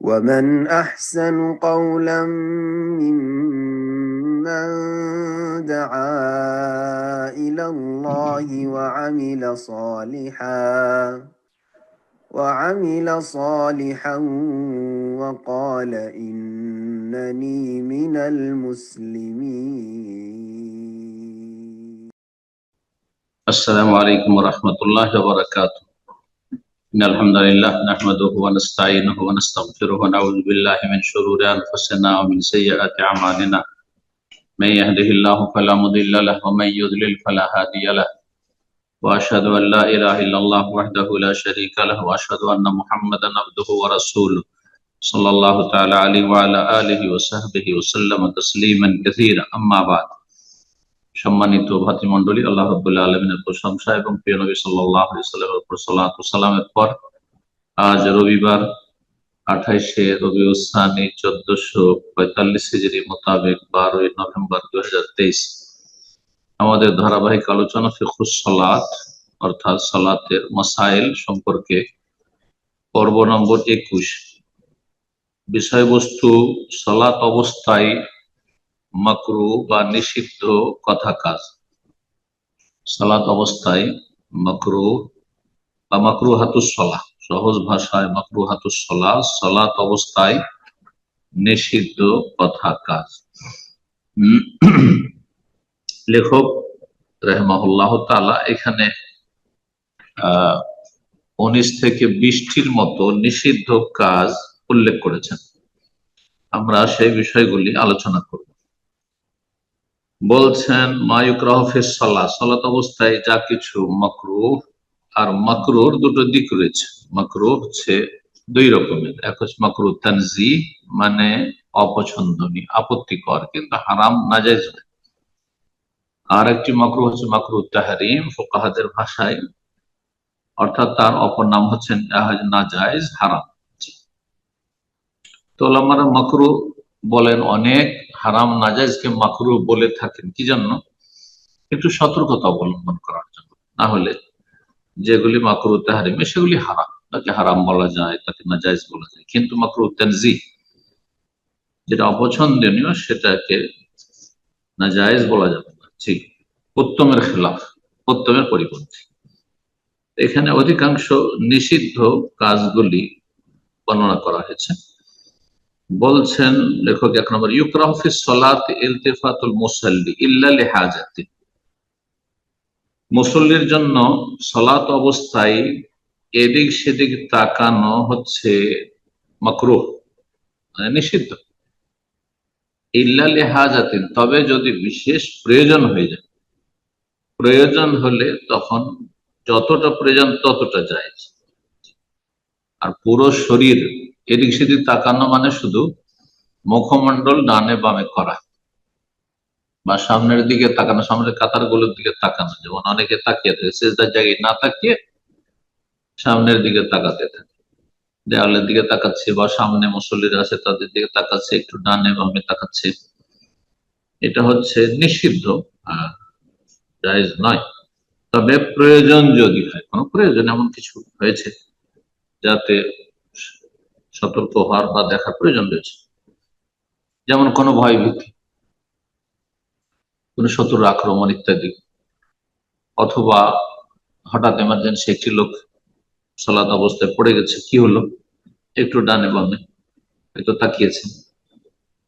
ومن أحسن قولا ممن دعا إلى الله وعمل صالحا وقال إنني من المسلمين. السلام عليكم ورحمة الله وبركاته. إن الحمد لله نحمده ونستعينه ونستغفره ونعوذ بالله من شرور أنفسنا ومن سيئات أعمالنا من يهده الله فلا مضل له ومن يضلل فلا هادي له وأشهد أن لا إله إلا الله وحده لا شريك له وأشهد أن محمدا عبده ورسوله صلى الله تعالى عليه وعلى آله وصحبه وسلم تسليما كثيرا أما بعد। সম্মানিত ভাতৃমণ্ডলী, আল্লাহ রাব্বুল আলামিনের প্রশংসা এবং প্রিয় নবী সাল্লাল্লাহু আলাইহি ওয়াসাল্লামের উপর সালাত ও সালামের পর আজ রবিবার 28শে রবিউল সানি 1445 হিজরি মোতাবেক 12 নভেম্বর 2023 আমাদের ধারাবাহিক আলোচনা ফিকহুস সালাত অর্থাৎ সালাতের মাসাইল সম্পর্কে পর্ব নম্বর 21। বিষয়বস্তু সালাত অবস্থায় মাকরুহ বা নিষিদ্ধ কথা কাজ। সালাত অবস্থায় মাকরুহ বা মাকরুহাতুস সালাহ, সহজ ভাষায় মাকরুহাতুস সালাহ, সালাত অবস্থায় নিষিদ্ধ কথা কাজ। লেখক রাহিমাহুল্লাহ তাআলা এখানে 19 থেকে 20টির মতো নিষিদ্ধ কাজ উল্লেখ করেছেন। আমরা সেই বিষয়গুলি আলোচনা করব। বলছেন মা ইউকরাহু ফিস সালাহ, সালাত অবস্থায় যা কিছু মাকরুহ, আর মাকরুহর দুটো দিক রয়েছে। মাকরুহ হচ্ছে দুই রকমের, এক হচ্ছে মাকরুহ তানজিহ মানে অপছন্দনীয়, আপত্তিকর, কিন্তু হারাম নাজায়েজ নয়। আর একটি মাকরুহ হচ্ছে মাকরুহ তাহরিম ফুকাহাদের ভাষায়, অর্থাৎ তার অপর নাম হচ্ছে নাজায়েজ, হারাম। তো ওলামারা মাকরুহ বলেন, অনেক হারাম নাজায়েজকে মাকরুহ বলে থাকেন কি জন্য? একটু সতর্কতা অবলম্বন করার জন্য। না হলে যেগুলি মাকরুহ তাহরিমে সেগুলি হারাম, তাকে হারাম বলা যায়, তাকে নাজায়েজ বলা যায়, কিন্তু মাকরুহ তানজিহ যেটা অপছন্দনীয় সেটাকে নাজায়েজ বলা যাবে না। ঠিক উত্তমের খেলাফ, উত্তমের পরিপন্থী। এখানে অধিকাংশ নিষিদ্ধ কাজগুলি বর্ণনা করা হয়েছে। বলছেন লেখক 1 নম্বর, ইউকরাহু ফিস সালাতি ইলতিফাতুল মুসাল্লি ইল্লা লিহাজাতি, মুসল্লির জন্য সালাত অবস্থায় এদিক সেদিক তাকানো হচ্ছে মাকরুহ, মানে নিষিদ্ধ। ইল্লা লিহাজাতিন, তবে যদি বিশেষ প্রয়োজন হয়ে যায়, প্রয়োজন হলে তখন যতটা প্রয়োজন ততটা জায়েজ। আর পুরো শরীর এদিক সেদিক তাকানো মানে শুধু মুখমণ্ডল ডানে বামে করা বা সামনের দিকে তাকানো, সামনের কাতারগুলোর দিকে তাকানো, যেমন অনেকে তাকিয়ে থাকে, সেজদার জায়গায় না তাকিয়ে সামনের দিকে তাকাতে থাকে, দেওয়ালের দিকে তাকাচ্ছে বা সামনে মুসল্লিরা আছে তাদের দিকে তাকাচ্ছে, একটু ডানে বামে তাকাচ্ছে। এটা হচ্ছে নিষিদ্ধ, জায়েজ নয়। তবে প্রয়োজন যদি হয়, কোনো প্রয়োজন এমন কিছু হয়েছে যাতে সতর্ক হওয়ার বা দেখার প্রয়োজন রয়েছে, যেমন কোনো ভয় ভীতি, কোন শত্রুর আক্রমণ ইত্যাদি, অথবা হঠাৎ এমার্জেন্সি একটি লোক সালাত অবস্থায় পড়ে গেছে, কি হলো, একটু ডানে বামে হয়তো তাকিয়েছেন,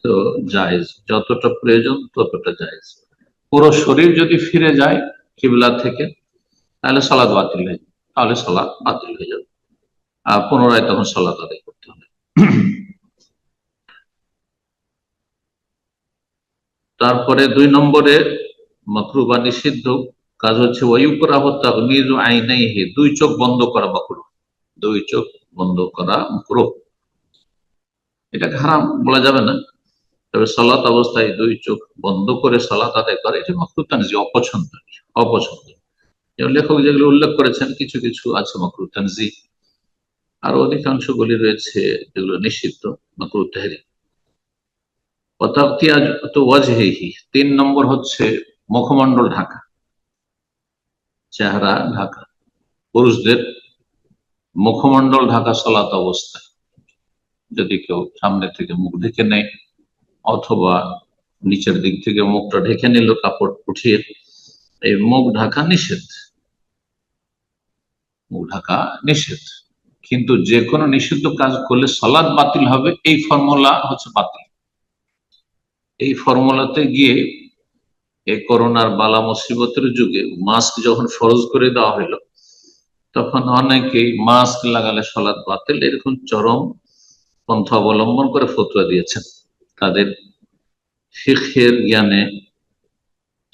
তো জায়েজ, যতটা প্রয়োজন ততটা জায়েজ। পুরো শরীর যদি ফিরে যায় কিবলা থেকে তাহলে সালাত বাতিল হয়ে যাবে, তাহলে সালাত বাতিল হয়ে যাবে, আর পুনরায় তখন সালাত আদায় করতে হবে। তারপরে 2 নম্বরে মাকরুহ বা নিষিদ্ধ কাজ হচ্ছে ওয়ায়ুকরাহু তাগমিযু আইনাইহি, দুই চোখ বন্ধ করা মাকরুহ, দুই চোখ বন্ধ করা মাকরুহ। এটাকে হারাম বলা যাবে না, তবে সালাত অবস্থায় দুই চোখ বন্ধ করে সালাত আদায় করে এটা মাকরুহ তানজিহ, অপছন্দনীয়। লেখক যেগুলো উল্লেখ করেছেন কিছু কিছু আছে মাকরুহ তানজিহ, আর অধিকাংশগুলি রয়েছে যেগুলো নিষিদ্ধ মাকরুহ তাহরিম। 3 নম্বর হচ্ছে মুখমণ্ডল ঢাকা, চেহারা ঢাকা, পুরুষদের মুখমণ্ডল ঢাকা সালাত অবস্থায়। যদি কেউ সামনে থেকে মুখ ঢেকে নেয় অথবা নিচের দিক থেকে মুখটা ঢেকে নিল কাপড় উঠিয়ে, এই মুখ ঢাকা নিষেধ, মুখ ঢাকা নিষেধ। কিন্তু যে কোনো নিষিদ্ধ কাজ করলে সালাত বাতিল হবে, এই ফর্মুলা হচ্ছে বাতিল। এই ফর্মুলাতে গিয়ে এই করোনার বালা মুসিবতের যুগে মাস্ক যখন ফরজ করে দেওয়া হলো, তখন অনেকেই মাস্ক লাগালে সালাত বাতিল এরকম চরম পন্থা অবলম্বন করে ফতোয়া দিয়েছেন তাদের ফিকহের জ্ঞানে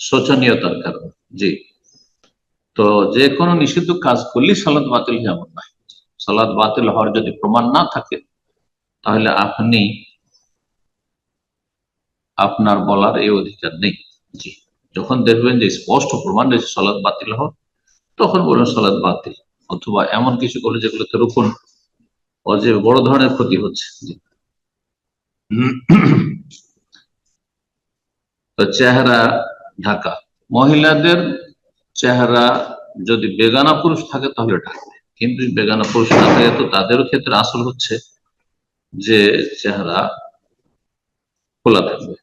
শোচনীয়তার কারণে। জি, তো যে কোনো নিষিদ্ধ কাজ করলে সালাত বাতিল যেমন নয়, সালাত বাতিল হওয়ার যদি প্রমাণ না থাকে তাহলে আপনি, আপনার বলার এই অধিকার নেই। জি, যখন দেখবেন যে স্পষ্ট প্রমাণ রয়েছে সালাত বাতিল হওয়ার, তখন বলুন সালাত বাতিল। অথবা এমন কিছু করলে যেগুলোতে রুকুন ও যে বড় ধরনের ক্ষতি হচ্ছে। তো চেহারা ঢাকা, মহিলাদের চেহারা যদি বেগানা পুরুষ থাকে তাহলে ঢাকবে, কিন্তু বেগানা পুরুষ না থাকে তো তাদেরও ক্ষেত্রে আসল হচ্ছে যে চেহারা খোলা থাকবে।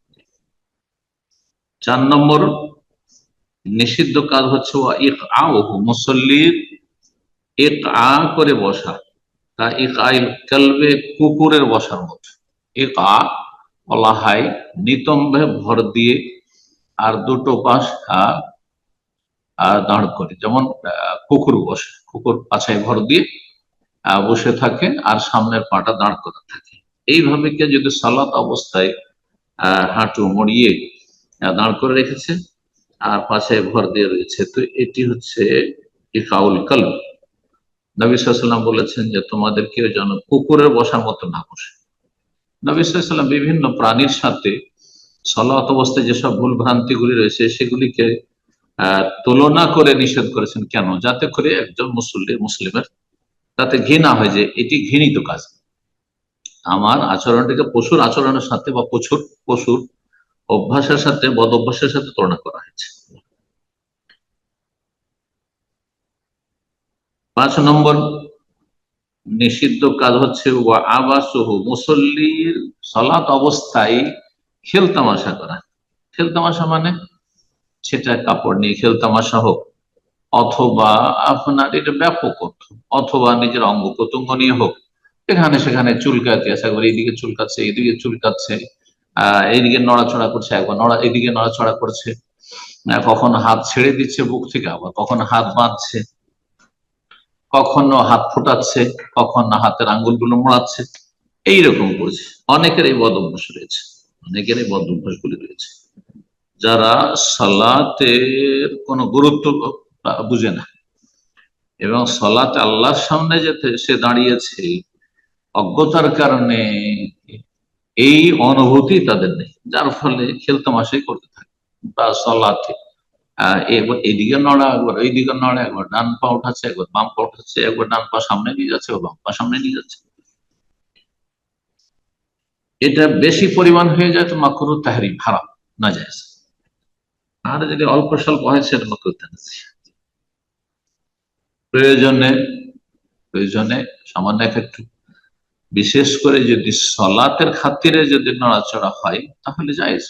4 নম্বর নিষিদ্ধ কাজ হচ্ছে মুসল্লির ইকআ করে বসা, তা ইকআইল কালবে কুকুরের বসার মতো। ইকআ বলা হয় নিতম্বে ভর দিয়ে আর দুটো পাশ দাঁড় করে, যেমন কুকুর বসে, কুকুর পাছায় ভর দিয়ে বসে থাকে আর সামনের পাটা দাঁড় করা থাকে। এইভাবে কে যদি সালাত অবস্থায় হাঁটু মড়িয়ে দাঁড় করে রেখেছে আর পাছায় ভর দিয়ে রয়েছে, তো এটি হচ্ছে ইকাউল কলব। নবী সাল্লাল্লাহু আলাইহি ওয়াসাল্লাম বলেছেন যে তোমাদের কেউ যেন কুকুরের বসার মতো না বসে। নবী সাল্লাল্লাহু আলাইহি ওয়াসাল্লাম বিভিন্ন প্রাণীর সাথে সালাত অবস্থায় যেসব ভুল ভ্রান্তি গুলি রয়েছে সেগুলিকে তুলনা করে নিষেধ করেছেন। কেন? যাতে করে একজন মুসলিমের তাতে ঘৃণা হয় যে এটি ঘৃণিত কাজ, আমার আচরণটিকে পশুর আচরণের সাথে বা পশুর অভ্যাসের সাথে, বদ অভ্যাসের সাথে তুলনা করা হয়েছে। 5 নম্বর নিষিদ্ধ কাজ হচ্ছে মুসল্লির সালাত অবস্থায় খেলতামাশা করা। খেলতামাশা মানে সেটা কাপড় নিয়ে খেলতামাশা হোক, অথবা আপনার এটা ব্যাপক, অথবা নিজের অঙ্গ প্রত্যঙ্গ নিয়ে হোক, এখানে সেখানে চুলকাতে আছে, একবার এইদিকে চুলকাচ্ছে, এইদিকে চুলকাচ্ছে, এইদিকে নড়াচড়া করছে, একবার এইদিকে নড়াচড়া করছে, কখনো হাত ছেড়ে দিচ্ছে বুক থেকে, আবার কখনো হাত বাঁধছে, কখনো হাত ফোটাচ্ছে, কখনো হাতের আঙ্গুলগুলো মোড়াচ্ছে, এইরকম করছে। অনেকের এই বদ অভ্যাস রয়েছে, অনেকের এই বদ অভ্যাস গুলি রয়েছে, যারা সালাতের কোনো গুরুত্ব বুঝে না এবং সালাতে আল্লাহর সামনে যেতে সে দাঁড়িয়েছে অজ্ঞতার কারণে এই অনুভূতি তাদের নেই, যার ফলে খেলতামাশাই করতে থাকে বা সালাতে এইদিকে নড়া, একবার এইদিকে নড়া, একবার ডান পা উঠাচ্ছে, একবার বাম পা উঠাচ্ছে, একবার ডান পা সামনে নিয়ে যাচ্ছে, বাম পা সামনে নিয়ে যাচ্ছে। এটা বেশি পরিমাণ হয়ে যায় তো মাকরুহ তাহরিম, হারাম, নাজায়েজ। আর যদি অল্প স্বল্প হয় সেটা মাকরুহ তানজিহ। প্রয়োজনে সামান্য একটু, বিশেষ করে যদি সলাতের খাতিরে যদি নড়াচড়া হয় তাহলে জায়েজ,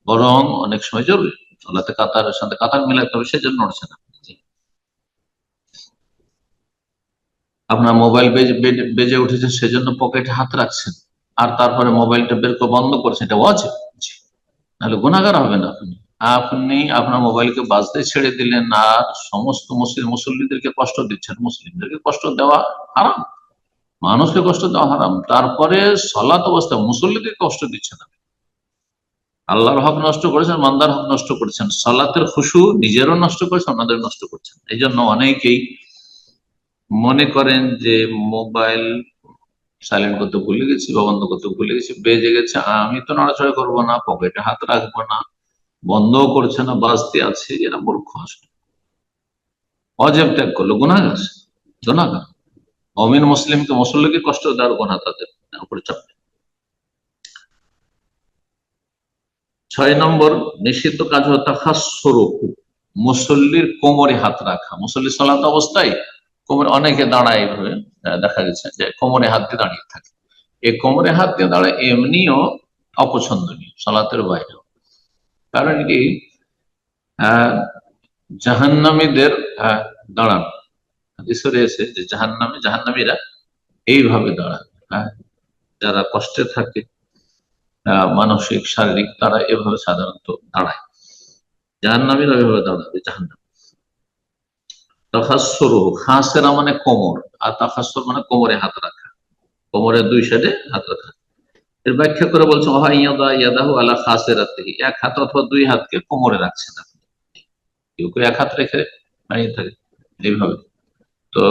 বরং অনেক সময় জরুরি, সলাতে কাতারের সাথে কাতার মিলাতে হবে, সেজন্য নড়ছে না। আপনার মোবাইল বেজে উঠেছে সেজন্য পকেটে হাত রাখছেন আর তারপরে মোবাইলটা বের করে বন্ধ করছেন, এটা ওয়াজিব, নাহলে গুনাহগার হবেন আপনি। আপনি আপনার মোবাইলকে বাজতে ছেড়ে দিলেন আর সমস্ত মুসল্লিদেরকে কষ্ট দিচ্ছেন। মুসলিমদেরকে কষ্ট দেওয়া হারাম, মানুষকে কষ্ট দেওয়া হারাম, তারপরে সালাত অবস্থায় মুসল্লিদেরকে কষ্ট দিচ্ছেন, আল্লাহর হক নষ্ট করেছেন, মান্দার হক নষ্ট করেছেন, সালাতের খুশু নিজেরও নষ্ট করেছেন, আপনাদের নষ্ট করছেন। এই জন্য অনেকেই মনে করেন যে মোবাইল সাইলেন্ট করতে ভুলে গেছি বা বন্ধ করতে ভুলে গেছি, বেজে গেছে, আমি তো নড়াচড়া করবো না, পকেটে হাত রাখবো না, বন্ধও করছে না, বাঁচতে আছে, এরা মূর্খ আসলে। ওয়াজিব ত্যাগ করলো গুনাহগার, গুনাহগার। মুমিন মুসলিমকে, মুসল্লিকে কষ্ট দেওয়ার গুনাহ তাদের উপরে চাপবে। 6 নম্বর নিষিদ্ধ কাজ হলো তাখাসসুরুহু, মুসল্লির কোমরে হাত রাখা। মুসল্লি সালাত অবস্থায় কোমরে, অনেকে দাঁড়ায় এইভাবে, দেখা গেছে যে কোমরে হাত দিয়ে দাঁড়িয়ে থাকে, এই কোমরে হাত দিয়ে দাঁড়া এমনিও অপছন্দনীয় সালাতের বাইরে। কারণ কি, জাহান্নামীদের দাঁড়ানো হাদিসে রয়েছে যে জাহান্নামীরা এইভাবে দাঁড়াবে। যারা কষ্টে থাকে মানসিক শারীরিক, তারা এভাবে সাধারণত দাঁড়ায়। জাহান্নামীরা এভাবে দাঁড়াবে। জাহান্নাম তাখাসসুরু, খাসেরা মানে কোমর, আর তাখাসসুর মানে কোমরে হাত রাখা, কোমরের দুই সাইডে হাত রাখা। এর ব্যাখ্যা করে বলছে ইয়াদাহু আলা খাসিরাতিহি, এক হাত অথবা দুই হাতকে কোমরে রাখছেন আপনি। কেউ কেউ এক হাত রেখে দাঁড়িয়ে থাকে এইভাবে, তো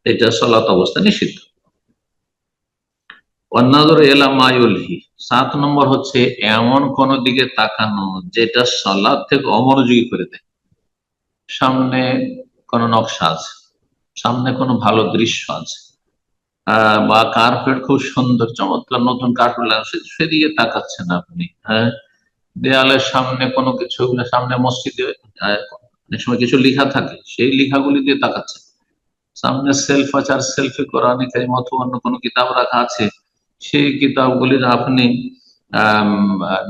এটা সালাত অবস্থা নিষিদ্ধ। ওয়ান্নাযুর ইলা মা ইউলহি, 7 নম্বর হচ্ছে এমন কোন দিকে তাকানো যেটা সালাত থেকে অমনোযোগী করে দেয়। সামনে কোন নকশা আছে, সামনে কোনো ভালো দৃশ্য আছে, বা কার্পেট খুব সুন্দর চমৎকার নতুন কার্পেট লাগছে, সেদিকে তাকাচ্ছেন আপনি। দেয়ালের সামনে কোনো কিছু, সামনে মসজিদে অনেক সময় কিছু লেখা থাকে, সেই লেখাগুলি দিয়ে তাকাচ্ছেন। সামনে সেলফ আছে, আর সেলফে কোরআনে কারীম অথবা অন্য কোনো কিতাব রাখা আছে, সেই কিতাবগুলির আপনি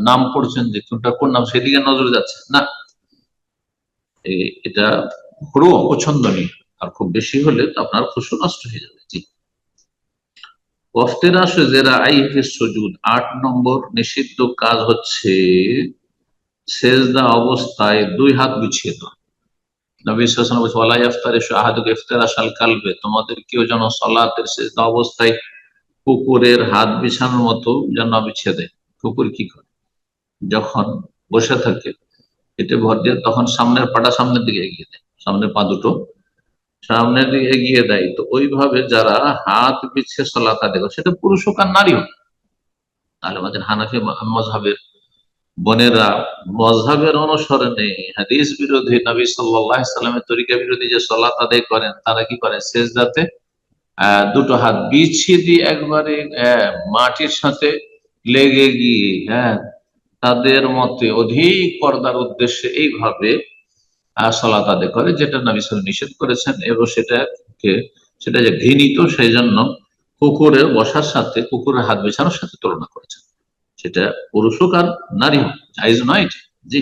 নাম পড়ছেন যে কোনটা কোন নাম, সেদিকে নজর যাচ্ছে না, এটা পুরো অপছন্দনীয়। আর খুব বেশি হলে তো আপনার খুশু নষ্ট হয়ে যাবে। জি। 8 নম্বর নিষিদ্ধ কাজ হচ্ছে সেজদা অবস্থায় 2 হাত বিছিয়ে দেওয়া। নবী সাল্লাল্লাহু আলাইহি ওয়াসাল্লাম বলেছেন, ওয়ালা ইফতারিশু আহাদুকুম ইফতিরাশাল কালবে, তোমাদের কেউ যেন সালাতের সেজদা অবস্থায় কুকুরের হাত বিছানোর মতো যেন বিছিয়ে দেয়। কুকুর কি করে, যখন বসে থাকে পেটে ভর দিয়ে, তখন সামনের পাটা সামনের দিকে এগিয়ে দেয়, সামনের পা দুটো সামনের দিকে এগিয়ে দেয়। তো ওইভাবে যারা হাত বিছিয়ে সালাত আদায় করে, সেটা পুরুষ হোক আর নারী হোক। তাহলে আমাদের হানাফি মাযহাবের বোনেরা মযহাবের অনুসরণে হাদিস বিরোধী, নবী সাল্লাল্লাহু আলাইহি সাল্লামের তরিকা বিরোধী যে সালাত আদায় করেন, তারা কি করে, সেজদাতে দুটো হাত বিছিয়ে দিয়ে একবারে মাটির সাথে লেগে গিয়ে, তাদের মতে অধিক পর্দার উদ্দেশ্যে এইভাবে সালাত আদায় করে, যেটা নবী সাল্লাল্লাহু আলাইহি ওয়াসাল্লাম নিষেধ করেছেন। এবং সেটা যে ঘৃণিত, সেই জন্য কুকুরের বসার সাথে, কুকুরের হাত বিছানোর সাথে তুলনা করেছেন। সেটা পুরুষ হোক আর নারী হোক, জায়েজ নয়। জি।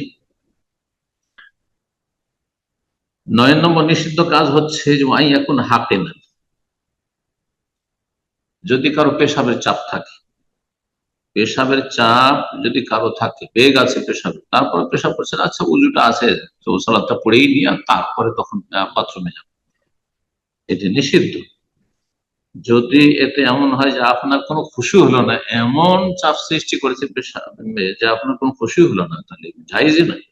9 নম্বর নিষিদ্ধ কাজ হচ্ছে যে এখন হাঁটে না, যদি কারো পেশাবের চাপ থাকে, পেশাবের চাপ যদি কারো থাকে, বেগ আছে পেশাবের, তারপরে পেশাব করছেন, আচ্ছা উজুটা আছে তো সালাদটা পড়েই নিয়ে তারপরে তখন বাথরুমে যাবে, এটি নিষিদ্ধ। যদি এতে এমন হয় যে আপনার কোনো খুশি হলো না, এমন চাপ সৃষ্টি করেছে পেশাবে যে আপনার কোনো খুশি হলো না, তাহলে জায়েজই নয়।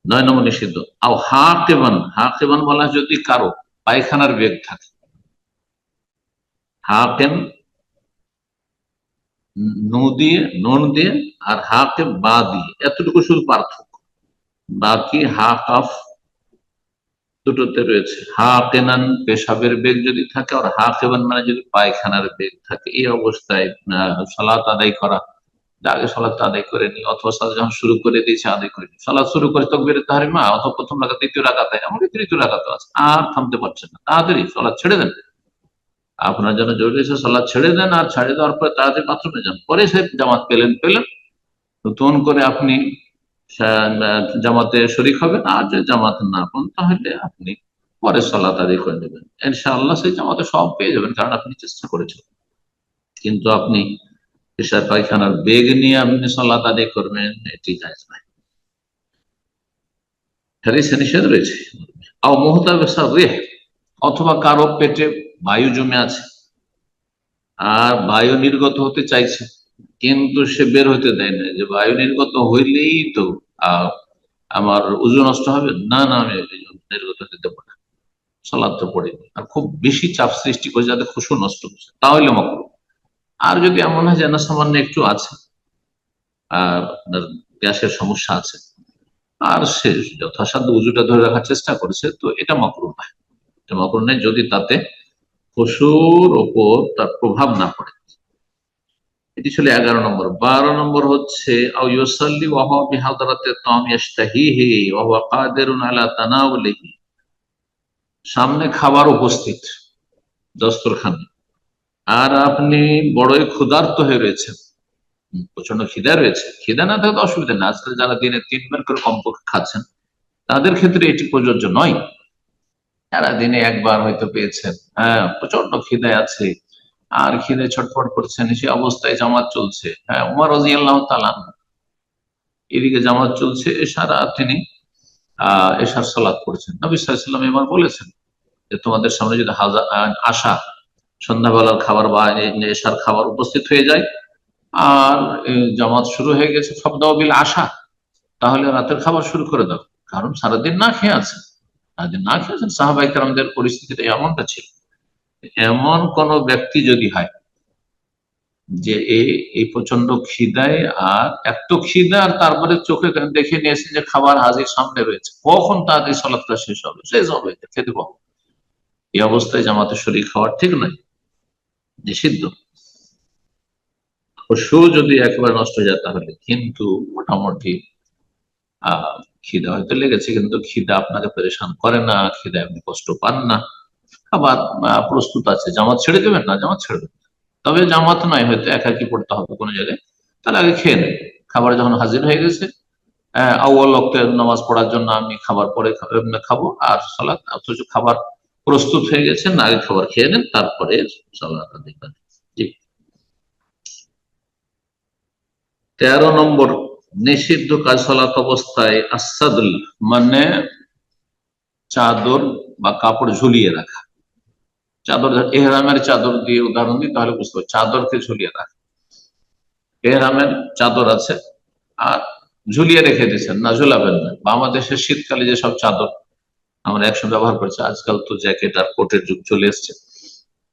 9 নম্বর নিষিদ্ধ। আও হাকিবান বলা যদি কারো পায়খানার বেগ থাকে, হাকিম নুন দিয়ে আর হাকে বা দিয়ে, এতটুকু শুধু পার্থক্য, বাকি হা কাফ দুটোতে রয়েছে। হাকেনান পেশাবের বেগ যদি থাকে, আর হাকেবান মানে যদি পায়খানার বেগ থাকে, এই অবস্থায় সালাত আদায় করা, আগে সালাত আদায় করে নি, অথবা সালাত যখন শুরু করে দিয়েছে আদায় করে নি, সালাত শুরু করে তাকবীরে তাহরিমা অথবা প্রথম রাকাত, দ্বিতীয় রাকাতে, এমনকি তৃতীয় রাকাতে আছে, আর থামতে পারছেন না, তাড়াতাড়ি সালাত ছেড়ে দেন। আপনার জন্য জরুরি আছে, সালাত ছেড়ে দেন, আর ছেড়ে দেওয়ার পরে তাড়াতাড়ি বাথরুমে যান। পরে সে জামাত পেলেন, নতুন করে আপনি জামাতে শরীক হবেন। আর যদি জামাত না পান, তাহলে আপনি পরে সালাত আদায় করে নেবেন, ইনশাআল্লাহ সেই জামাতে সব পেয়ে যাবেন, কারণ আপনি চেষ্টা করেছেন। কিন্তু আপনি পেশাব পায়খানার বেগ নিয়ে আপনি সালাত আদায় করবেন, এটি জায়েজ নয়, হাদিসে নিষেধ রয়েছে। আও মুহতাবিসা রিহ, অথবা কারো পেটে বায়ু জমে আছে আর বায়ু নির্গত হতে চাইছে, কিন্তু সে বের হতে দেয় না, যে বায়ু নির্গত হইলেই তো আমার উযু নষ্ট হবে, না আমি নির্গত হতে দেবো না, সালাত তো পড়েনি। আর খুব বেশি চাপ সৃষ্টি করে যাতে খুশু নষ্ট হচ্ছে, তাহলে মাকরুহ। আর যদি এমন হয় যে না সামান্য একটু আছে, আপনার গ্যাসের সমস্যা আছে, আর সে যথাসাধ্য উযুটা ধরে রাখার চেষ্টা করেছে, তো এটা মাকরুহ নয়। এটা মাকরুহ নয় যদি তাতে খুশুর ওপর তার প্রভাব না পড়ে। এটি ছিল 11 নম্বর। 12 নম্বর হচ্ছে আও ইউসাল্লি ওয়া হুয়া বিহাদরাতি তাম ইয়াশতাহিহি ওয়া হুয়া কাদিরুন আলা তানাউলিহি, সামনে খাবার উপস্থিত দস্তরখানে, আর আপনি বড়ই ক্ষুধার্ত হয়ে রয়েছেন, প্রচন্ড খিদা রয়েছে, খিদা না থাকলে অসুবিধা নেই, আজকাল যারা দিনে 3 বার করে কমপক্ষে খাচ্ছেন তাদের ক্ষেত্রে এটি প্রযোজ্য নয়। সারা দিনে একবার হয়তো পেয়েছেন, হ্যাঁ প্রচন্ড খিদায় আছে আর খিদে ছটফট করছেন, সে অবস্থায় জামাত চলছে, হ্যাঁ উমর রাদিয়াল্লাহু তাআলা এদিকে জামাত চলছে, এশারা তিনি এশার সালাত পড়ছেন। নবী সাল্লাল্লাহু আলাইহি ওয়াসাল্লাম এবার বলেছেন যে তোমাদের সামনে যদি আশা সন্ধ্যাবেলার খাবার বা এশার খাবার উপস্থিত হয়ে যায় আর জামাত শুরু হয়ে গেছে, ফাবদাউ বিল আশা, তাহলে রাতের খাবার শুরু করে দাও। কারণ সারাদিন না খেয়ে আছেন, সারাদিন না খেয়ে আছেন, সাহাবায়ে কেরামদের পরিস্থিতিটা এমনটা ছিল। এমন কোন ব্যক্তি যদি হয় যে এই প্রচন্ড খিদায়, আর এত খিদা, আর তারপরে চোখে দেখে নিয়েছে যে খাবার হাজির সামনে রয়েছে, কখন তাদের সালাতটা শেষ হবে খেতে পাবো, এই অবস্থায় জামাতে শরীক খাওয়ার ঠিক নয়, নিষিদ্ধ। পশু যদি একেবারে নষ্ট হয়ে যায় তাহলে, কিন্তু মোটামুটি খিদা হয়তো লেগেছে, কিন্তু খিদা আপনাকে পরেশান করে না, খিদা আপনি কষ্ট পান না, খাবার প্রস্তুত আছে, জামাত ছেড়ে দেবেন না, জামাত ছেড়ে দেবেন, তবে জামাত নয়, হয়তো একাকি পড়তে হবে কোনো জায়গায়, তাহলে আগে খেয়ে নেন। খাবার যখন হাজির হয়ে গেছে, আউয়াল ওয়াক্তের নামাজ পড়ার জন্য আমি খাবার পরে খাবো আর সালাত, অথচ খাবার প্রস্তুত হয়ে গেছে না, আগে খাবার খেয়ে নেন তারপরে সালাত আদায় করেন। জি। 13 নম্বর নিষিদ্ধ কাজ সালাত অবস্থায় আসাদুল, মানে চাদর বা কাপড় ঝুলিয়ে রাখা। চাদর, এহরামের চাদর দিয়ে উদাহরণ দিই তাহলে বুঝতে পারছি, চাদরকে ঝুলিয়ে রাখা, এহরামের চাদর আছে আর ঝুলিয়ে রেখে দিচ্ছেন, না ঝুলাবেন না। বা আমাদের দেশের শীতকালে যেসব চাদর আমরা একসঙ্গে ব্যবহার করছি, আজকাল তো জ্যাকেট আর কোটের যুগ চলে এসছে,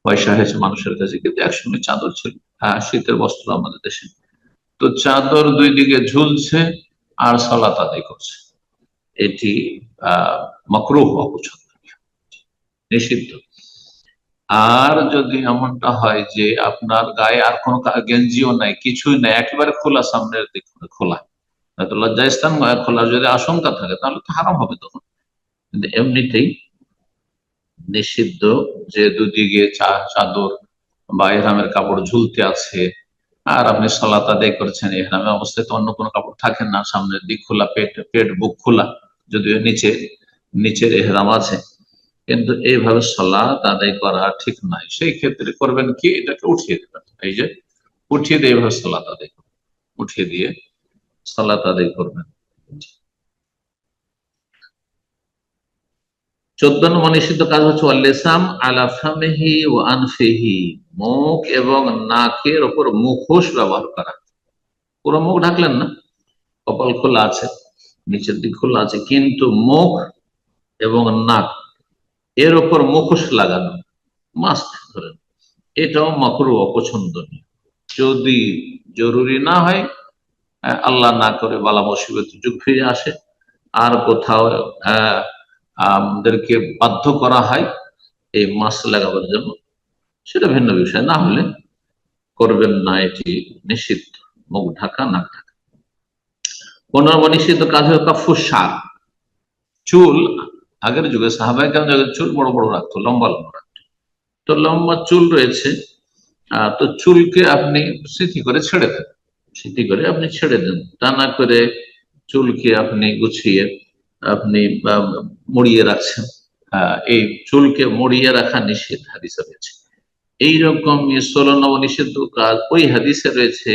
পয়সা হয়েছে মানুষের কাছে, কিন্তু একসঙ্গে চাদর ছিল, হ্যাঁ শীতের বস্ত্র আমাদের দেশে। তো চাদর দুই দিকে ঝুলছে আর সালাত আদায় করছে, এটি মাকরুহ, অপছন্দনীয়, নিষিদ্ধ। আর যদি এমনটা হয় যে আপনার গায়ে আর কোনো গেঞ্জিও নাই, কিছুই নাই, একেবারে খোলা, সামনের দিক খোলা, হয়তো লজ্জাস্থান খোলার যদি আশঙ্কা থাকে তাহলে তো হারাম হবে তখন, কিন্তু এমনিতেই নিষিদ্ধ। যে দুদিকে চাদর বা এহরামের কাপড় ঝুলতে আছে আর আপনি সালাত আদায় করছেন, এহরামের অবস্থায় তো অন্য কোনো কাপড় থাকে না, সামনের দিক খোলা, পেট বুক খোলা, যদিও নিচের এহরাম আছে, কিন্তু এইভাবে সালাত আদায় করা ঠিক নাই। সেই ক্ষেত্রে করবেন কি, এটাকে উঠিয়ে দেবেন, এই যে উঠিয়ে দিয়ে এইভাবে সালাত আদায় করবেন, উঠিয়ে দিয়ে সালাত আদায় করবেন। 14 নম্বর নিষিদ্ধ কাজ হচ্ছে ওয়াল্লিসাম আলা ফামিহি ওয়া আনফিহি, মুখ এবং নাকের উপর মুখোশ ব্যবহার করা। পুরো মুখ ঢাকলেন না, কপাল খোলা আছে, নিচের দিক খোলা আছে, কিন্তু মুখ এবং নাক এর উপর মুখোশ লাগানো, মাস্ক ধরেন, এটাও মাকরুহ, অপছন্দনীয়। যদি জরুরি না হয়, আল্লাহ না করে বালা মুসিবত যুগ ফিরে আসে আর কোথাও আমাদেরকে বাধ্য করা হয় এই মাস্ক লাগাবার জন্য, সেটা ভিন্ন বিষয়, না হলে করবেন না, এটি নিষিদ্ধ, মুখ ঢাকা, নাক ঢাকা। 15 নম্বর নিষিদ্ধ কাজ হলো কাফুস শার, চুল। আগের যুগে সাহাবায়ে কেরাম চুল বড় বড় রাখতো, লম্বা লম্বা রাখতো, তো লম্বা চুল রয়েছে, তো চুলকে আপনি স্মৃতি করে ছেড়ে দেন, স্মৃতি করে আপনি ছেড়ে দেন, তা না করে চুলকে আপনি গুছিয়ে আপনি মুড়িয়ে রাখছেন, এই চুলকে মুড়িয়ে রাখা নিষেধ হাদিসে রয়েছে। এইরকম 16 নম্বর নিষিদ্ধ কাজ ওই হাদিসে রয়েছে,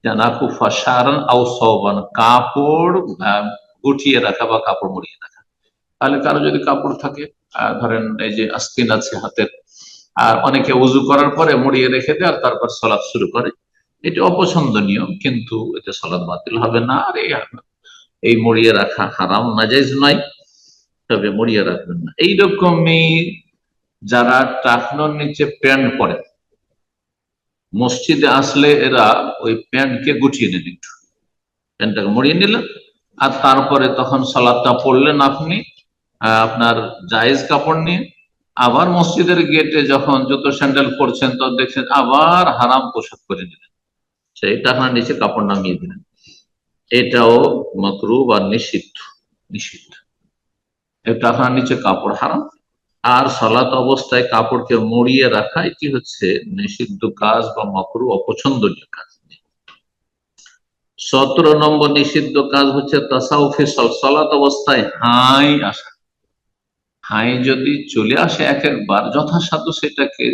জানাকুফা শারান আও সাওবান, কাপড় গুটিয়ে রাখা বা কাপড় মুড়িয়ে রাখা। তাহলে কারো যদি কাপড় থাকে, ধরেন এই যে আস্তিন আছে হাতের, আর অনেকে উজু করার পরে মুড়িয়ে রেখে দেয় আর তারপর সালাত শুরু করে, এটি অপছন্দনীয়, কিন্তু এতে সালাত বাতিল হবে না। আর এই মুড়িয়ে রাখা হারাম, নাজাইজ নয়, তবে মুড়িয়ে রাখবেন না। এইরকমই যারা টাকনোর নিচে প্যান্ট পরে, মসজিদে আসলে এরা ওই প্যান্টকে গুটিয়ে নেন, একটু প্যান্টটাকে মুড়িয়ে নিলেন আর তারপরে তখন সালাদটা পড়লেন আপনি আপনার জায়েজ কাপড় নিয়ে, আবার মসজিদের গেটে যখন জুতো স্যান্ডেল পরছেন তো দেখছেন আবার হারাম পোশাক করে নিলেন, সেইটা আপনার নিচে কাপড় নামিয়ে দিলেন, এটাও মাকরুহ বা নিষিদ্ধ। নিষিদ্ধ, এটা আপনার নিচে কাপড় হারাম আর সালাত অবস্থায় কাপড়কে মুড়িয়ে রাখা এটি হচ্ছে নিষিদ্ধ কাজ বা মাকরুহ অপছন্দনীয় কাজ। 17 নম্বর নিষিদ্ধ কাজ হচ্ছে তাসাউফি সালাত অবস্থায় হাই আসা। হাই যদি চলে আসে এক একবার, যথাসাধ্য সেটাকে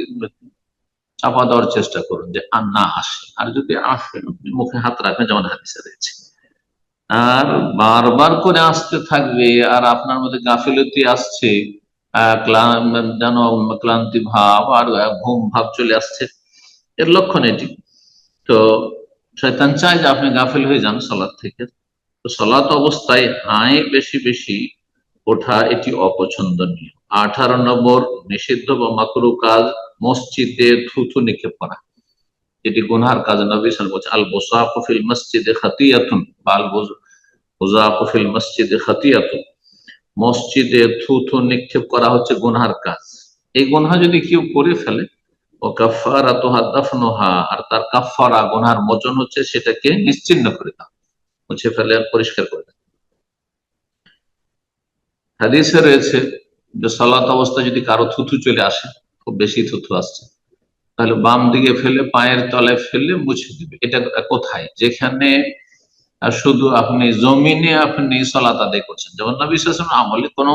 চাপা দেওয়ার চেষ্টা করুন যে আর না আসে। আর যদি আসে মুখে হাত রাখবেন, যেমন হাদিসে রয়েছে। আর বারবার করে আসতে থাকবে আর আপনার মধ্যে গাফিলতি আসছে, যেন ক্লান্তি ভাব আর ঘুম ভাব চলে আসছে, এর লক্ষণ এটি। তো শয়তান চায় যে আপনি গাফিল হয়ে যান সালাত থেকে। তো সালাত অবস্থায় হাই বেশি বেশি ওঠা এটি অপছন্দনীয়। 18 নম্বর নিষিদ্ধ বা মাকরুহ কাজ মসজিদে থুথু নিক্ষেপ করা, এটি গুনহার কাজ। নবী সাল্লাল্লাহু আলাইহি ওয়াসাল্লাম বলেছেন, আল বুসাকু ফিল মসজিদে খাতিয়াতুন বা আল বুযাকু ফিল মসজিদে খাতিয়াতুন, মসজিদে থুথু নিক্ষেপ করা হচ্ছে গুনহার কাজ। এই গুনহা যদি কেউ করে ফেলে, ও কাফফারাতুহা দাফনুহা, আর তার কাফফারা গুনহার মোচন হচ্ছে সেটাকে নিশ্চিহ্ন করে দাও, মুছে ফেলে আর পরিষ্কার করে দাও। হাদিসে রয়েছে যে সালাত অবস্থায় যদি কারো থুথু চলে আসে, খুব বেশি থুথু আসছে, তাহলে বাম দিকে ফেলে পায়ের তলায় ফেলে মুছে দিবে। এটা কোথায়? যেখানে শুধু আপনি জমিনে আপনি সালাত আদায় করছেন, যেমন নবী সাল্লাল্লাহু আলাইহি ওয়াসাল্লাম আমলে কোনো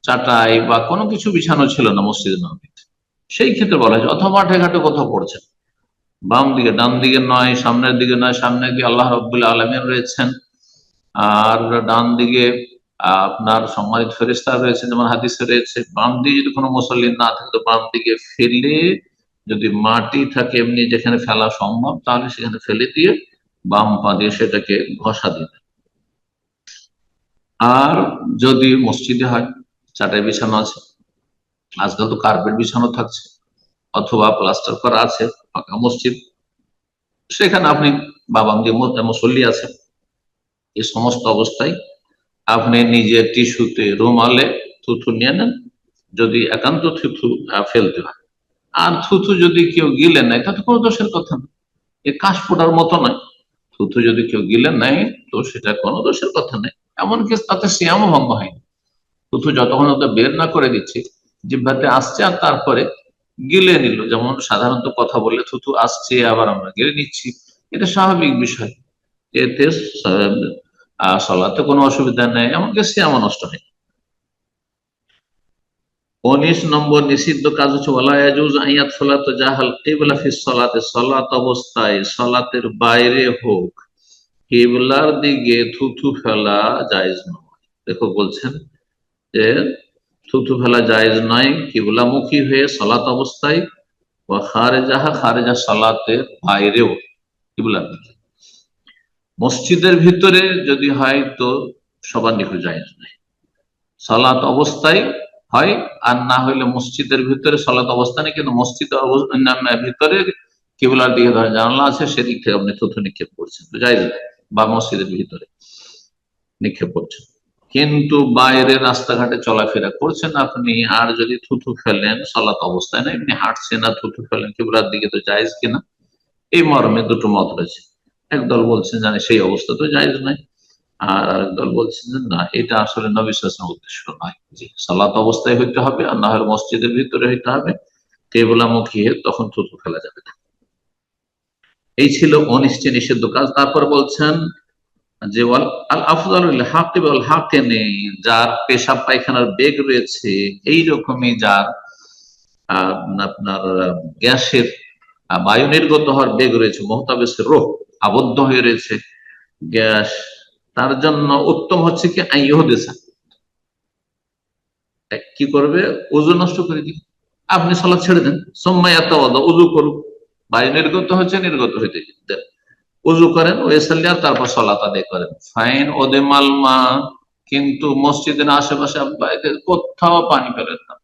চাটাই বা কোনো কিছু বিছানো ছিল না মসজিদ নববীতে, সেই ক্ষেত্রে বলা হয়। অথবা মাঠে ঘাটে কোথাও পড়ছেন, বাম দিকে, ডান দিকে নয়, সামনের দিকে নয়, সামনে দিকে আল্লাহ রাব্বুল আলামিন রয়েছেন আর ডান দিকে আপনার সম্মানিত ফেরেশতা রয়েছে, যেমন হাদিসে রয়েছে। বাম দিকে যদি কোনো মুসল্লি না থাকে, তো বাম দিকে ফেলে, যদি মাটি থাকে এমনি যেখানে ফেলা সম্ভব, তাহলে সেখানে ফেলে দিয়ে বাম পা দিয়ে সেটাকে ঘষা দিবে। আর যদি মসজিদে হয়, চাটাই বিছানো আছে, আজকাল তো কার্পেট বিছানো থাকছে, অথবা প্লাস্টার করা আছে পাকা মসজিদ, সেখানে আপনি বা বাম দিয়ে মুসল্লি আছে, এই সমস্ত অবস্থায় আপনি নিজের টিস্যুতে, রুমালে থুথু নিয়ে নেন, যদি একান্ত থুথু ফেলতে হয়। আর থুথু যদি কেউ গিলে নেয়, তাতে কোনো দোষের কথা না, এ কাশ ফোটার মতো নয়। থুথু যদি কেউ গিলে নেয়, তো সেটা কোনো দোষের কথা নেই, এমনকি তাতে সিয়ামও ভঙ্গ হয়নি। থুথু যতক্ষণ বের না করে দিচ্ছে, জিহ্বাতে আসছে আর তারপরে গিলে নিল, যেমন সাধারণত কথা বললে থুথু আসছে আবার আমরা গিলে নিচ্ছি, এটা স্বাভাবিক বিষয়। এতে সালাতে কোনো অসুবিধা নেই, এমনকি সিয়ামও নষ্ট হয়। 19 নম্বর নিষিদ্ধ কাজ হচ্ছে ওয়ালা ইয়াজুজ আইয়াত সালাত জাহাল কিবলা ফি সালাতে, সালাত অবস্থায় সালাতের বাইরে হোক কিবলার দিকে থুথু ফেলা জায়েজ নয়। দেখো বলছেন যে থুথু ফেলা জায়েজ নয় কিবলামুখী হয়ে সালাত অবস্থায়, ওয়া খারেজাহা, খারেজা সালাতের বাইরেও কিবলার দিকে। মসজিদের ভিতরে যদি হয় তো সবার নিকট জায়েজ নাই, সালাত অবস্থায় হয়, আর না হইলে মসজিদের ভিতরে সালাত অবস্থা নেই, কিন্তু মসজিদ ভিতরে কিবলার দিকে ধরে জানালা আছে, সেদিক থেকে আপনি থুথু নিক্ষেপ করছেন, তো জায়েজ নাই, বা মসজিদের ভিতরে নিক্ষেপ করছেন। কিন্তু বাইরে রাস্তাঘাটে চলাফেরা করছেন আপনি, আর যদি থুথু ফেলেন সালাত অবস্থায় না, এমনি হাঁটছেন আর থুথু ফেলেন কিবলার দিকে, তো জায়েজ কিনা, এই মর্মে দুটো মত রয়েছে। একদল বলছেন জানে সেই অবস্থা তো জায়েজ নাই, আর আরেক দল বলছেন যে না, এটা আসলে নবী সাল্লাল্লাহু আলাইহি ওয়াসাল্লামের উদ্দেশ্য নয়, যে সালাত অবস্থায় হইতে হবে, আর না হলে মসজিদের ভিতরে হইতে হবে, কিবলামুখী হয়ে তখন থুথু ফেলা যাবে না। এই ছিল 19টি নিষিদ্ধ কাজ। তারপর বলছেন যে আল আফজালুল হাকিব ওয়াল হাকিনি, যার পেশাব পায়খানার বেগ রয়েছে, এই রকমই যার আপনার গ্যাসের বায়ু নির্গত হওয়ার বেগ রয়েছে, মুহতাবিসের রূহ, আবদ্ধ হয়ে রয়েছে গ্যাস, তার জন্য উত্তম হচ্ছে কি আইয়ুহদিসা, কি করবে, ওযু নষ্ট করে দিবে। আপনি সালাত ছেড়ে দেন, সুম্মা ইয়াতাওয়াদা, ওযু করুন, বায়ু নির্গত হচ্ছে, নির্গত হইতে দেন, ওযু করেন, ওয়াসাল্লি, আর তারপর সালাত আদায় করেন। ফাইন ওদেমাল মা, কিন্তু মসজিদের আশেপাশে কোথাও পানি পেলেন না,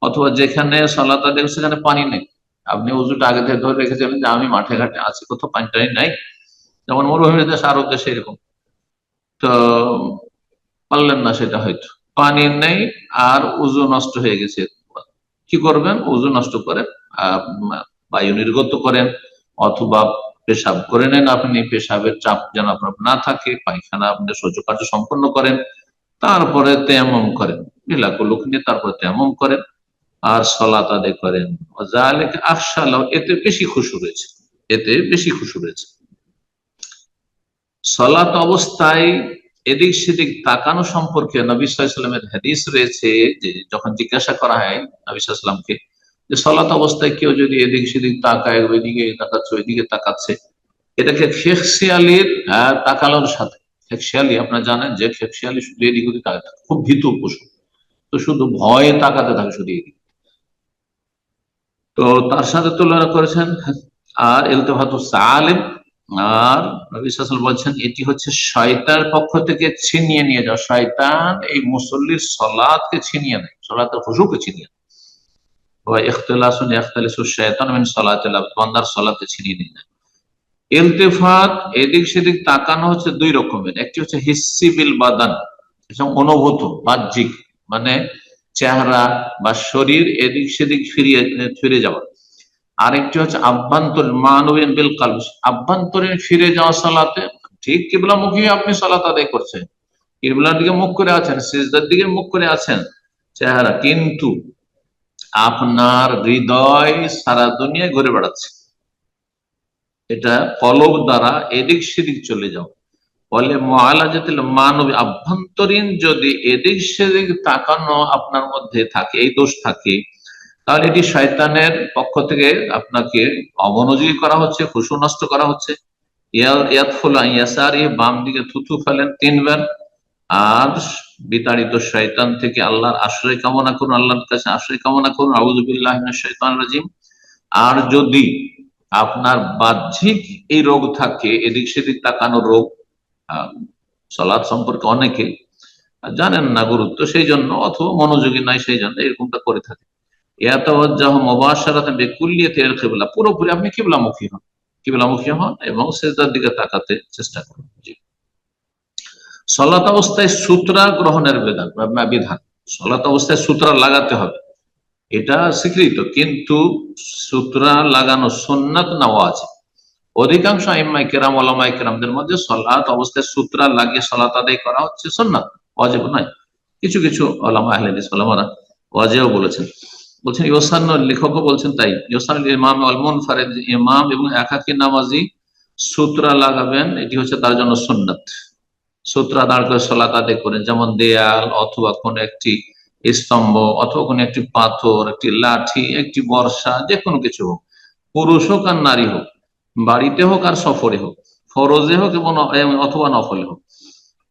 অথবা যেখানে সালাত আদায় সেখানে পানি নেই, আপনি ওযুটা আগে থেকে ধরে রেখেছিলেন যে আমি মাঠে ঘাটে আছি, কোথাও পানি টানি নাই, যেমন মরুভূমি দেশ, আরব দেশে এরকম, তো পারলেন না, সেটা হয়তো পানি নেই আর ওযু নষ্ট হয়ে গেছে, কি করবেন, ওযু নষ্ট করে বায়ু নির্গত করেন, অথবা পেশাব করে নেন আপনি, পেশাবের চাপ যেন আপনার না থাকে, পায়খানা আপনি শৌচ কার্য সম্পন্ন করেন, তারপরে তেয়াম্মুম করেন, মিলাকুলুক নিয়ে তারপরে তেয়াম্মুম করেন, আর সালাত আদায় করেন, যালিকা আখশালাহু, এতে বেশি খুশু রয়েছে, এতে বেশি খুশু রয়েছে। সালাত অবস্থায় এদিক সেদিক তাকানো সম্পর্কে নবী সাল্লাল্লাহু আলাইহি ওয়াসাল্লামের হাদিস রয়েছে, যে যখন জিজ্ঞাসা করা হয় নবী সাল্লাল্লাহু আলাইহি ওয়াসাল্লামকে যে সালাত অবস্থায় কেউ যদি এদিক সেদিক তাকায়, ওইদিকে তাকাচ্ছে ওইদিকে তাকাচ্ছে, এটাকে খেকশিয়ালির তাকানোর সাথে, খেকশিয়ালি আপনারা জানেন যে খেকশিয়ালি শুধু এদিক ওদিক তাকাতে থাকে, খুব ভীতু পশু, তো শুধু ভয়ে তাকাতে থাকে শুধু এদিক, তো তার সাথে তুলনা করেছেন। আর ইলতিফাতু সালিম, আর নবী সাল্লাল্লাহু আলাইহি ওয়াসাল্লাম বলছেন এটি হচ্ছে শয়তানের পক্ষ থেকে ছিনিয়ে নিয়ে যাওয়া, শয়তান এই মুসল্লির সালাতকে ছিনিয়ে নেয়, সালাতের খুশুকে ছিনিয়ে নেয়। ওয়া ইখতিলাসুন ইখতিলাসু শাইতান মিন সালাতিল আবদ, বান্দার সালাতকে ছিনিয়ে নিয়ে নেয়। ইলতিফাত এদিক সেদিক তাকানো হচ্ছে দুই রকমের, একটি হচ্ছে হিসসি বিল বাদান, অনুভূত বাহ্যিক, মানে চেহারা বা শরীর এদিক সেদিক ফিরে যাওয়া। আরেকটি হচ্ছে আভ্যন্তরীণ মানবীন বিল কালব, আভ্যন্তরীণ ফিরে যাওয়া সালাতে, ঠিক কিবলামুখী আপনি সালাত আদায় করছেন, কিবলার দিকে মুখ করে আছেন, সিজদার দিকে মুখ করে আছেন চেহারা, কিন্তু আপনার হৃদয় সারা দুনিয়ায় ঘুরে বেড়াচ্ছে, এটা কলব দ্বারা এদিক সেদিক চলে যাও। ফলে মুআলাজাতুল মানবী, আভ্যন্তরীণ যদি এদিক সেদিক তাকানো আপনার মধ্যে থাকে, এই দোষ থাকে, তাহলে এটি শয়তানের পক্ষ থেকে আপনাকে অমনোযোগী করা হচ্ছে, খুশু নষ্ট করা হচ্ছে। বাম দিকে থুথু ফেলেন 3 বার, আর বিতাড়িত শয়তান থেকে আল্লাহর আশ্রয় কামনা করুন, আল্লাহর কাছে আশ্রয় কামনা করুন, আউযু বিল্লাহি মিনাশ শাইতানির রাজিম। আর যদি আপনার বাহ্যিক এই রোগ থাকে, এদিক সেদিক তাকানোর রোগ, সালাত সম্পর্কে অনেকে জানেন না গুরুত্ব, সেই জন্য, অথবা মনোযোগী নাই সেই জন্য এরকমটা করে থাকে। পুরোপুরি আপনি কিবলামুখী হন, কিবলামুখী হন এবং সেজদার দিকে তাকাতে চেষ্টা করুন। সালাত অবস্থায় সূত্রা গ্রহণের বিধান, সালাত অবস্থায় সূত্রা লাগাতে হবে, এটা স্বীকৃত, কিন্তু সূত্রা লাগানো সুন্নাত না ওয়াজিব। অধিকাংশ আইম্মায়ে কেরাম, ওলামায়ে কেরামদের মধ্যে সালাত অবস্থায় সূত্রা লাগিয়ে সালাত আদায় করা হচ্ছে সুন্নাত, ওয়াজিব নয়। কিছু কিছু ওলামা আহলে হাদিস ওলামারা ওয়াজিব বলেছেন, ইহসান, লেখকও বলছেন তাই, ইহসান ইমাম ওয়াল মুনফারিদ, ইমাম এবং একাকী নামাজি সূত্রা লাগাবেন, এটি হচ্ছে তার জন্য সুন্নাত। সূত্রা দাঁড় করে সালাত আদায় করেন, যেমন দেয়াল অথবা কোন একটি স্তম্ভ অথবা কোন একটি পাথর, একটি লাঠি, একটি বর্ষা, যে কোনো কিছু হোক, পুরুষ হোক আর নারী হোক, বাড়িতে হোক আর সফরে হোক, ফরজে হোক এবং অথবা নফলে হোক।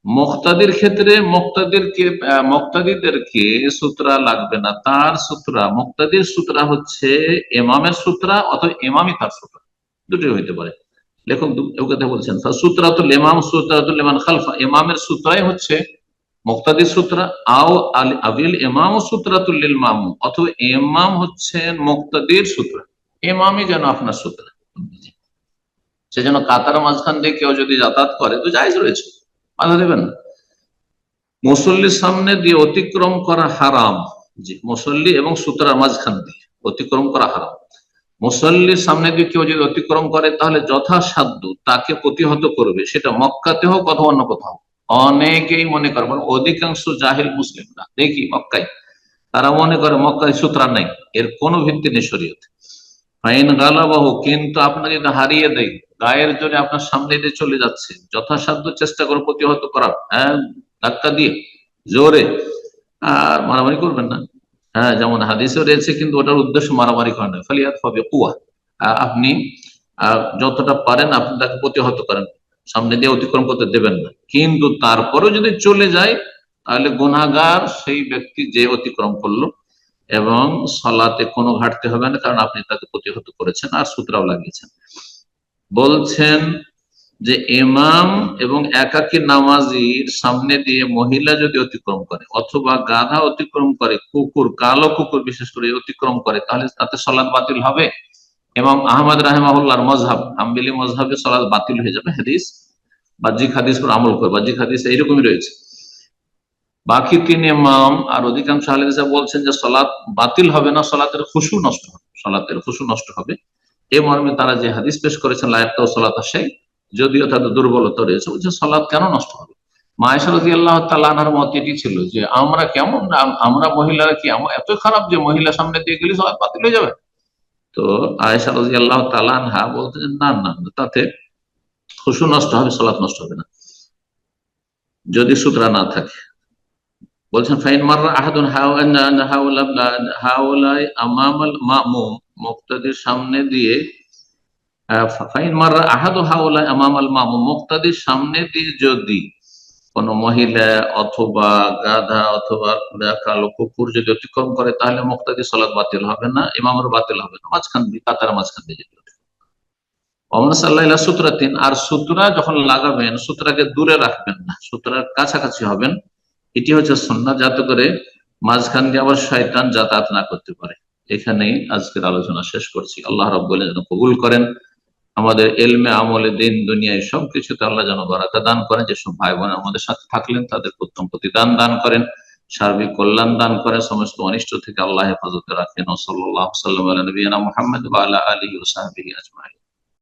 মুক্তাদির ক্ষেত্রে মুক্তাদিদেরকে সূত্রা লাগবে না, তার সূত্রা, মুক্তাদির সূত্রা হচ্ছে ইমামের সূত্রা অথবা ইমামই তার সূত্রা, দুটোই হইতে পারে। লেখক কথা বলছেন সূত্রাতুল ইমাম সূত্রাতুল লিমান খালফা, ইমামের সূত্রাই হচ্ছে মুক্তাদির সূত্রা, আও আবিল ইমাম সূত্রাতুল লিল মামুম, অথবা ইমাম হচ্ছেন মুক্তাদির সূত্রা, ইমামই যেন আপনার সূত্রা। সেজন্য কাতার মাঝখান দিয়ে কেউ যদি যাতায়াত করে তো জায়েজ রয়েছে, বাধা দেবেন না। মুসল্লির সামনে দিয়ে অতিক্রম করা হারাম, জি, মুসল্লি এবং সূত্রার মাঝখান দিয়ে অতিক্রম করা হারাম। মুসল্লির সামনে দিয়ে কেউ যদি অতিক্রম করে তাহলে যথাসাধ্য তাকে প্রতিহত করবে, সেটা মক্কাতে হোক অথবা অন্য কোথাও। অনেকেই মনে করে, অধিকাংশ জাহিল মুসলিমরা দেখি মক্কায়, তারা মনে করে মক্কায় সূত্রা নাই, এর কোনো ভিত্তি নেই শরীয়তে। ফাইন গালাবাহু, কিন্তু আপনাকে যদি হারিয়ে দেয়, গায়ের জোরে আপনার সামনে দিয়ে চলে যাচ্ছে, যথাসাধ্য চেষ্টা করে প্রতিহত করার, হ্যাঁ, ধাক্কা দিয়ে জোরে, আর মারামারি করবেন না। হ্যাঁ, যেমন হাদিসে রয়েছে, কিন্তু ওটার উদ্দেশ্য মারামারি করা নয়, ফালিয়াত ফাবি কুয়া, আপনি যতটা পারেন আপনি তাকে প্রতিহত করেন, সামনে দিয়ে অতিক্রম করতে দেবেন না। কিন্তু তারপরেও যদি চলে যায় তাহলে গুনাহগার সেই ব্যক্তি যে অতিক্রম করলো, এবং সালাতে কোনো ঘাটতি হবে না, কারণ আপনি তাকে প্রতিহত করেছেন আর সূত্রাও লাগিয়েছেন। বলছেন যে ইমাম এবং একাকী নামাজির সামনে দিয়ে মহিলা যদি অতিক্রম করে, অথবা গাধা অতিক্রম করে, কুকুর, কালো কুকুর বিশেষ করে অতিক্রম করে, তাহলে তাতে সালাত বাতিল হবে। ইমাম আহমদ রাহিমাহুল্লাহর মযহাব, হাম্বলি মযহাবে সালাত বাতিল হয়ে যাবে। হাদিস, বাহ্যিক হাদিস পর আমল করে, বাহ্যিক হাদিস এইরকমই রয়েছে। বাকি 3 ইমাম আর অধিকাংশ আহলে হাদিস বলছেন যে সালাত বাতিল হবে না, সালাতের খুশু নষ্ট হবে, সালাতের খুশু নষ্ট হবে। এই মর্মে তারা যে হাদিস পেশ করেছেন, লা ইয়াক্তাউ সালাতা শাই, যদিও তাদের দুর্বলতা রয়েছে, বলছে সালাত কেন নষ্ট হবে, মা আয়েশা রাদিয়াল্লাহু তাআলা আনহার মত এটি ছিল যে আমরা কেমন, আমরা মহিলারা কি এত খারাপ যে মহিলা সামনে দিয়ে গেলে সালাত বাতিল হয়ে যাবে? তো আয়েশা রাদিয়াল্লাহু তাআলা আনহা বলতেন যে না না, তাতে খুশু নষ্ট হবে, সালাত নষ্ট হবে না যদি সুতরা না থাকে। বলছেন ফাইন মাররা আহাদুন হাওলাই আমামাল মামুম, মুক্তাদির সামনে দিয়ে, ফাইন মাররা আহাদু হাওলাই আমামাল মামুম, মুক্তাদির সামনে দিয়ে যদি কোন মহিলা অথবা গাধা অথবা কালো কুকুর যদি অতিক্রম করে, তাহলে মুক্তাদি সালাত বাতিল হবে না, ইমামের বাতিল হবে না, মাঝখান দিয়ে, কাতার মাঝখান দিয়ে যেতে হবে। সূত্রাতিন, আর সূত্রা যখন লাগাবেন সূত্রাকে দূরে রাখবেন না, সূত্রার কাছাকাছি হবেন, এটি হচ্ছে সুন্নাহ, যাতে করে মাঝখান দিয়ে আবার শয়তান যাতায়াত না করতে পারে। এখানেই আজকের আলোচনা শেষ করছি। আল্লাহ রাব্বুল আলামিন যেন কবুল করেন, আমাদের এলমে আমলে দিন দুনিয়ায় সবকিছুতে আল্লাহ যেন বারাকা দান করেন। যেসব ভাই বোন আমাদের সাথে থাকলেন তাদের উত্তম প্রতিদান দান করেন, সার্বিক কল্যাণ দান করেন, সমস্ত অনিষ্ট থেকে আল্লাহ হেফাজতে রাখেন। সাল্লাল্লাহু আলা নবিয়িনা মুহাম্মদ ওয়া আলা আলিহি ওয়া সাহবিহি আজমাইন।